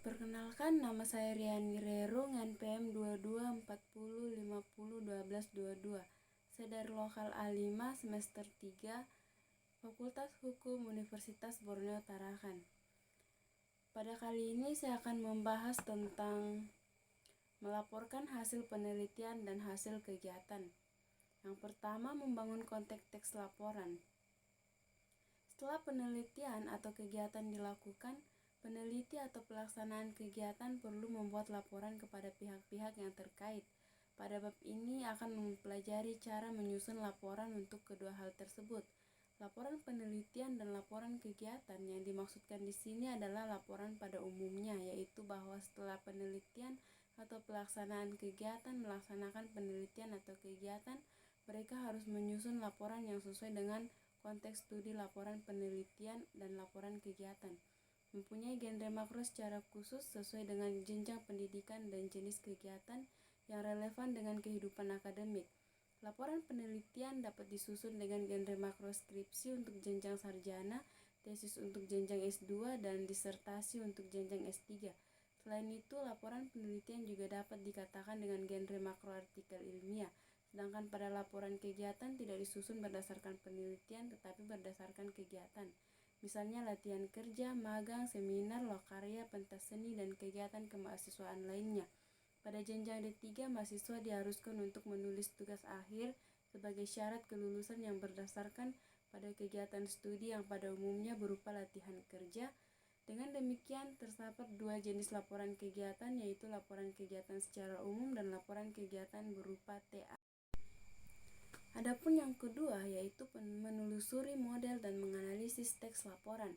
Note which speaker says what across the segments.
Speaker 1: Perkenalkan, nama saya Riani Rerung, NPM 2240501222. Saya dari Lokal A5 semester 3, Fakultas Hukum Universitas Borneo Tarakan. Pada kali ini saya akan membahas tentang melaporkan hasil penelitian dan hasil kegiatan. Yang pertama, membangun konteks teks laporan. Setelah penelitian atau kegiatan dilakukan, peneliti atau pelaksanaan kegiatan perlu membuat laporan kepada pihak-pihak yang terkait. Pada bab ini akan mempelajari cara menyusun laporan untuk kedua hal tersebut. Laporan penelitian dan laporan kegiatan yang dimaksudkan di sini adalah laporan pada umumnya, yaitu bahwa setelah penelitian atau pelaksanaan kegiatan melaksanakan penelitian atau kegiatan, mereka harus menyusun laporan yang sesuai dengan konteks studi laporan penelitian dan laporan kegiatan. Mempunyai genre makro secara khusus sesuai dengan jenjang pendidikan dan jenis kegiatan yang relevan dengan kehidupan akademik. Laporan penelitian dapat disusun dengan genre makro skripsi untuk jenjang sarjana, tesis untuk jenjang S2, dan disertasi untuk jenjang S3. Selain itu, laporan penelitian juga dapat dikatakan dengan genre makro artikel ilmiah, sedangkan pada laporan kegiatan tidak disusun berdasarkan penelitian tetapi berdasarkan kegiatan. Misalnya latihan kerja, magang, seminar, lokarya, pentas seni, dan kegiatan kemahasiswaan lainnya. Pada jenjang D3, mahasiswa diharuskan untuk menulis tugas akhir sebagai syarat kelulusan yang berdasarkan pada kegiatan studi yang pada umumnya berupa latihan kerja. Dengan demikian, terdapat dua jenis laporan kegiatan, yaitu laporan kegiatan secara umum dan laporan kegiatan berupa TA. Adapun yang kedua, yaitu menelusuri model dan menganalisis teks laporan.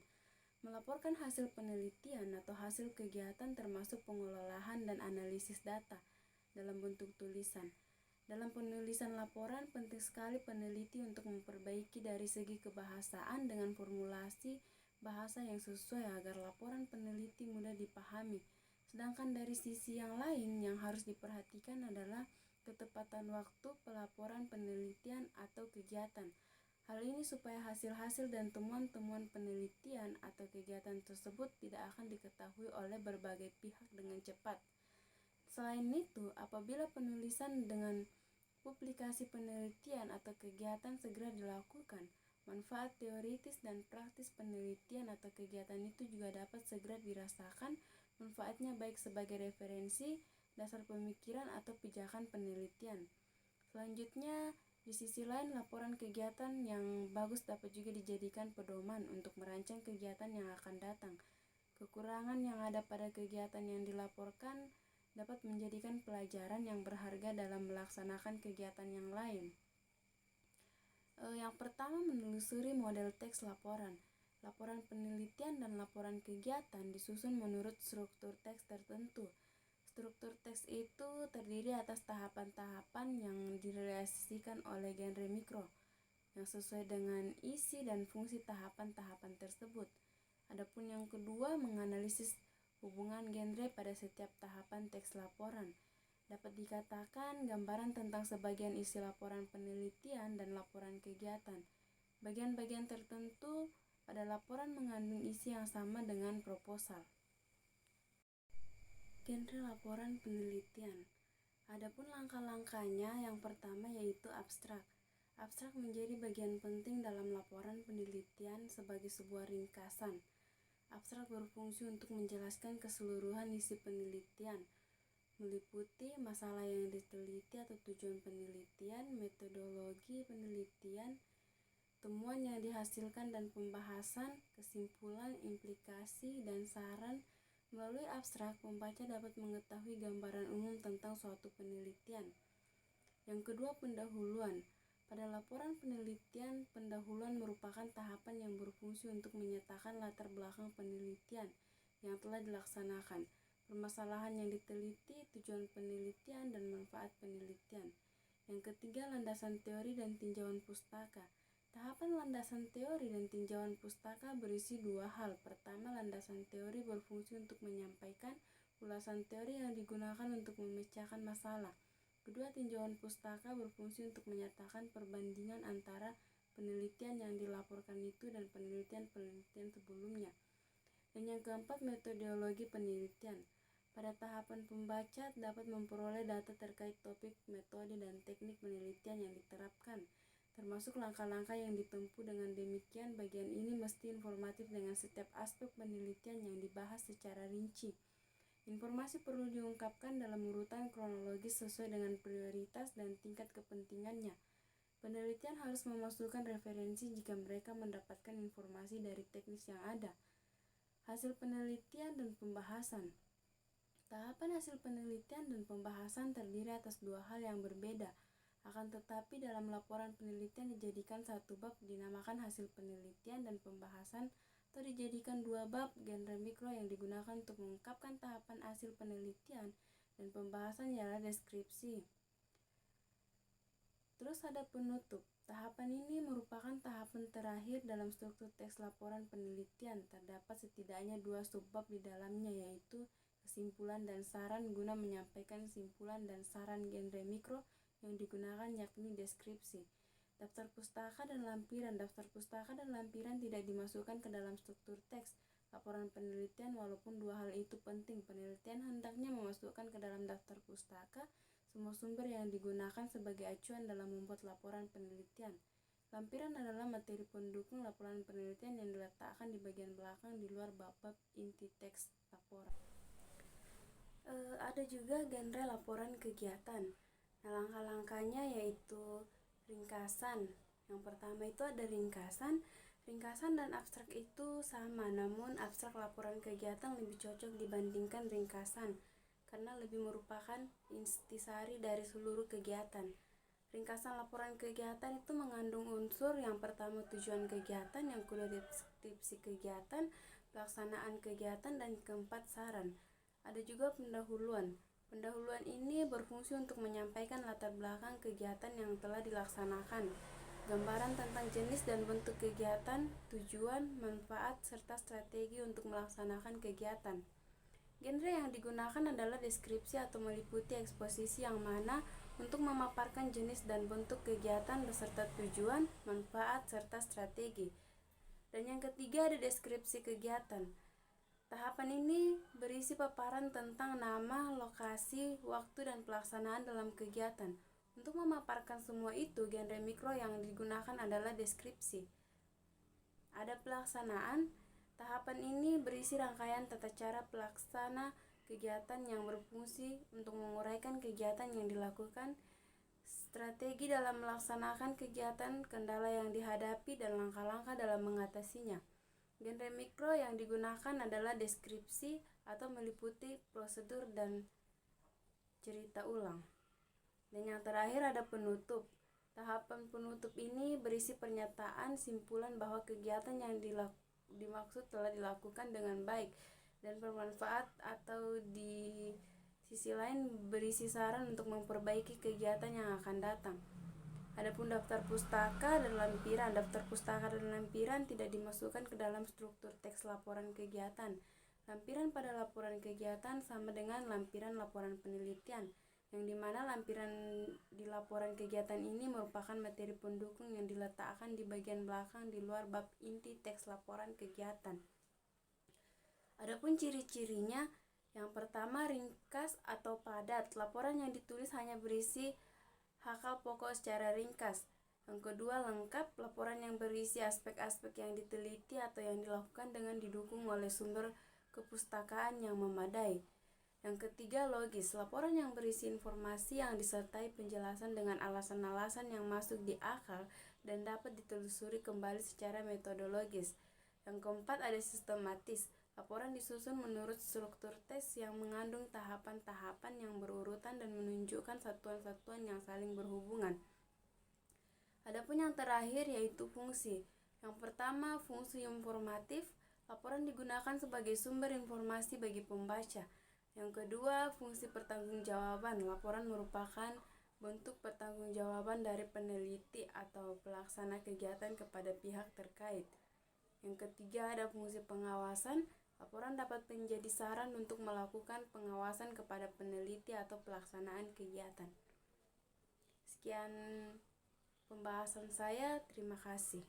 Speaker 1: Melaporkan hasil penelitian atau hasil kegiatan termasuk pengolahan dan analisis data dalam bentuk tulisan. Dalam penulisan laporan, penting sekali peneliti untuk memperbaiki dari segi kebahasaan dengan formulasi bahasa yang sesuai agar laporan peneliti mudah dipahami. Sedangkan dari sisi yang lain yang harus diperhatikan adalah ketepatan waktu pelaporan penelitian atau kegiatan. Hal ini supaya hasil-hasil dan temuan-temuan penelitian atau kegiatan tersebut tidak akan diketahui oleh berbagai pihak dengan cepat. Selain itu, apabila penulisan dengan publikasi penelitian atau kegiatan segera dilakukan, manfaat teoritis dan praktis penelitian atau kegiatan itu juga dapat segera dirasakan manfaatnya baik sebagai referensi, dasar pemikiran atau pijakan penelitian. Selanjutnya, di sisi lain, laporan kegiatan yang bagus dapat juga dijadikan pedoman untuk merancang kegiatan yang akan datang. Kekurangan yang ada pada kegiatan yang dilaporkan dapat menjadikan pelajaran yang berharga dalam melaksanakan kegiatan yang lain. Yang pertama, menelusuri model teks laporan. Laporan penelitian dan laporan kegiatan disusun menurut struktur teks tertentu. Struktur teks itu terdiri atas tahapan-tahapan yang direalisasikan oleh genre mikro, yang sesuai dengan isi dan fungsi tahapan-tahapan tersebut. Adapun yang kedua, menganalisis hubungan genre pada setiap tahapan teks laporan. Dapat dikatakan gambaran tentang sebagian isi laporan penelitian dan laporan kegiatan. Bagian-bagian tertentu pada laporan mengandung isi yang sama dengan proposal. Genre laporan penelitian. Adapun langkah-langkahnya, yang pertama yaitu abstrak. Abstrak menjadi bagian penting dalam laporan penelitian sebagai sebuah ringkasan. Abstrak berfungsi untuk menjelaskan keseluruhan isi penelitian, meliputi masalah yang diteliti atau tujuan penelitian, metodologi penelitian, temuan yang dihasilkan dan pembahasan, kesimpulan, implikasi, dan saran. Melalui abstrak, pembaca dapat mengetahui gambaran umum tentang suatu penelitian. Yang kedua, pendahuluan. Pada laporan penelitian, pendahuluan merupakan tahapan yang berfungsi untuk menyatakan latar belakang penelitian yang telah dilaksanakan, permasalahan yang diteliti, tujuan penelitian, dan manfaat penelitian. Yang ketiga, landasan teori dan tinjauan pustaka. Tahapan landasan teori dan tinjauan pustaka berisi dua hal. Pertama, landasan teori berfungsi untuk menyampaikan ulasan teori yang digunakan untuk memecahkan masalah. Kedua, tinjauan pustaka berfungsi untuk menyatakan perbandingan antara penelitian yang dilaporkan itu dan penelitian-penelitian sebelumnya. Dan yang keempat, metodologi penelitian. Pada tahapan pembaca dapat memperoleh data terkait topik, metode, dan teknik penelitian yang diterapkan, termasuk langkah-langkah yang ditempuh. Dengan demikian, bagian ini mesti informatif dengan setiap aspek penelitian yang dibahas secara rinci. Informasi perlu diungkapkan dalam urutan kronologis sesuai dengan prioritas dan tingkat kepentingannya. Penelitian harus memasukkan referensi jika mereka mendapatkan informasi dari teknis yang ada. Hasil penelitian dan pembahasan. Tahapan hasil penelitian dan pembahasan terdiri atas dua hal yang berbeda. Akan tetapi dalam laporan penelitian dijadikan satu bab dinamakan hasil penelitian dan pembahasan, atau dijadikan dua bab genre mikro yang digunakan untuk mengungkapkan tahapan hasil penelitian dan pembahasan ialah deskripsi. Terus ada penutup. Tahapan ini merupakan tahapan terakhir dalam struktur teks laporan penelitian. Terdapat setidaknya dua subbab di dalamnya, yaitu kesimpulan dan saran guna menyampaikan kesimpulan dan saran genre mikro yang digunakan, yakni deskripsi. Daftar pustaka dan lampiran. Daftar pustaka dan lampiran tidak dimasukkan ke dalam struktur teks laporan penelitian. Walaupun dua hal itu penting, penelitian hendaknya memasukkan ke dalam daftar pustaka semua sumber yang digunakan sebagai acuan dalam membuat laporan penelitian. Lampiran adalah materi pendukung laporan penelitian yang diletakkan di bagian belakang di luar bab-bab inti teks laporan. Ada juga genre laporan kegiatan. Nah, langkah-langkahnya yaitu ringkasan. Yang pertama itu ada ringkasan. Ringkasan dan abstrak itu sama, namun abstrak laporan kegiatan lebih cocok dibandingkan ringkasan karena lebih merupakan intisari dari seluruh kegiatan. Ringkasan laporan kegiatan itu mengandung unsur yang pertama tujuan kegiatan, yang kedua deskripsi kegiatan, pelaksanaan kegiatan, dan keempat saran. Ada juga pendahuluan. Pendahuluan ini berfungsi untuk menyampaikan latar belakang kegiatan yang telah dilaksanakan, gambaran tentang jenis dan bentuk kegiatan, tujuan, manfaat, serta strategi untuk melaksanakan kegiatan. Genre yang digunakan adalah deskripsi atau meliputi eksposisi yang mana untuk memaparkan jenis dan bentuk kegiatan beserta tujuan, manfaat, serta strategi. Dan yang ketiga ada deskripsi kegiatan. Tahapan ini berisi paparan tentang nama, lokasi, waktu, dan pelaksanaan dalam kegiatan. Untuk memaparkan semua itu, genre mikro yang digunakan adalah deskripsi. Ada pelaksanaan. Tahapan ini berisi rangkaian tata cara pelaksana kegiatan yang berfungsi untuk menguraikan kegiatan yang dilakukan, strategi dalam melaksanakan kegiatan, kendala yang dihadapi, dan langkah-langkah dalam mengatasinya. Genre mikro yang digunakan adalah deskripsi atau meliputi prosedur dan cerita ulang. Dan yang terakhir ada penutup. Tahapan penutup ini berisi pernyataan simpulan bahwa kegiatan yang dimaksud telah dilakukan dengan baik dan bermanfaat, atau di sisi lain berisi saran untuk memperbaiki kegiatan yang akan datang. Adapun daftar pustaka dan lampiran. Daftar pustaka dan lampiran tidak dimasukkan ke dalam struktur teks laporan kegiatan. Lampiran pada laporan kegiatan sama dengan lampiran laporan penelitian, yang dimana lampiran di laporan kegiatan ini merupakan materi pendukung yang diletakkan di bagian belakang di luar bab inti teks laporan kegiatan. Adapun ciri-cirinya, yang pertama ringkas atau padat. Laporan yang ditulis hanya berisi hal pokok secara ringkas. Yang kedua lengkap. Laporan yang berisi aspek-aspek yang diteliti atau yang dilakukan dengan didukung oleh sumber kepustakaan yang memadai. Yang ketiga logis. Laporan yang berisi informasi yang disertai penjelasan dengan alasan-alasan yang masuk di akal dan dapat ditelusuri kembali secara metodologis. Yang keempat ada sistematis. Laporan disusun menurut struktur teks yang mengandung tahapan-tahapan yang berurutan dan menunjukkan satuan-satuan yang saling berhubungan. Adapun yang terakhir yaitu fungsi. Yang pertama, fungsi informatif. Laporan digunakan sebagai sumber informasi bagi pembaca. Yang kedua, fungsi pertanggungjawaban. Laporan merupakan bentuk pertanggungjawaban dari peneliti atau pelaksana kegiatan kepada pihak terkait. Yang ketiga, ada fungsi pengawasan. Laporan dapat menjadi saran untuk melakukan pengawasan kepada peneliti atau pelaksanaan kegiatan. Sekian pembahasan saya, terima kasih.